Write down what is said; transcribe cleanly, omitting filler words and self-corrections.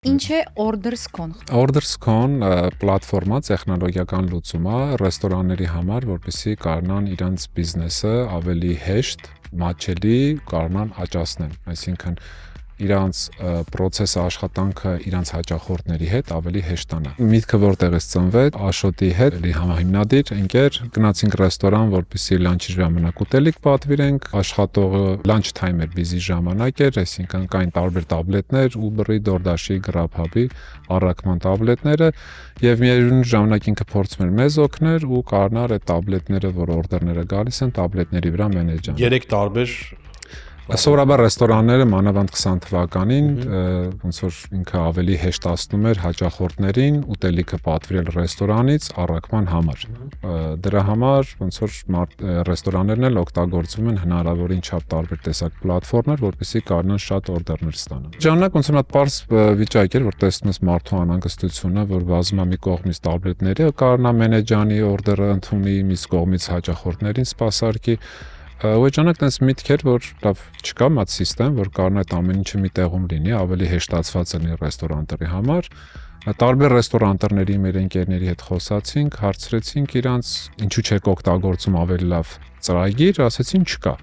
Ինչ է Orderscon։ Orderscon պլատֆորմա տեխնոլոգիական լուծում է ռեստորանների համար, որպեսզի կարողանան իրենց բիզնեսը ավելի հեշտ, մատչելի կարողանան աճացնել, այսինքն իրանց process-ը աշխատանքը իրանց հաճախորդների հետ ավելի հեշտանա։ Միտքը որտեղից ծնվեց, Աշոտի հետ համահիմնադիր ընկեր գնացինք ռեստորան, որպեսզի լանչի ժամանակ ուտելիք պատվիրենք, աշխատողը lunch time էր, բիզի ժամանակ էր, այսինքն կային տարբեր տաբլետներ, Uber-ի, DoorDash-ի, Grubhub-ի առաքման տաբլետները, եւ միևնույն ժամանակ ինքը փորձում էր մեզ օգնել ու կարողանար այդ տաբլետները, որ օրդերները գալիս են, տաբլետների վրա մենեջ անել։ 3 տարբեր Սովորաբար ռեստորանները մանավանդ 20 թվականին ոնց որ ինքը ավելի հեշտացնում էր հաճախորդներին ուտելիքը պատվիրել ռեստորանից առաքման համար։ Դրա համար ոնց որ ռեստորաններն էլ օգտագործում են հնարավորին չափ տարբեր տեսակ պլատֆորմներ, որպեսզի կարողանան շատ օրդերներ ստանան։ Ժամանակ ոնց որ այդ պարզ վիճակ էր, որ տեսնում ես մարդու անհանգստությունը, որ վազում է մի կողմից տաբլետները, կարողանա մենեջանի օրդերը ընդունի, մյուս կողմից հաճախորդներին սպասարկի։ Ոչանակ տես միտք էր, որ լավ չկա մատ սիստեմ, որ կարողանա այդ ամեն ինչը մի տեղում լինի, ավելի հեշտացված լինի ռեստորանտերի համար։ Տարբեր ռեստորանտերների մեր ընկերների հետ խոսացինք, հարցրեցինք իրանց ինչու չեք օգտագործում ավելի լավ ծրագիր, ասեցին չկա։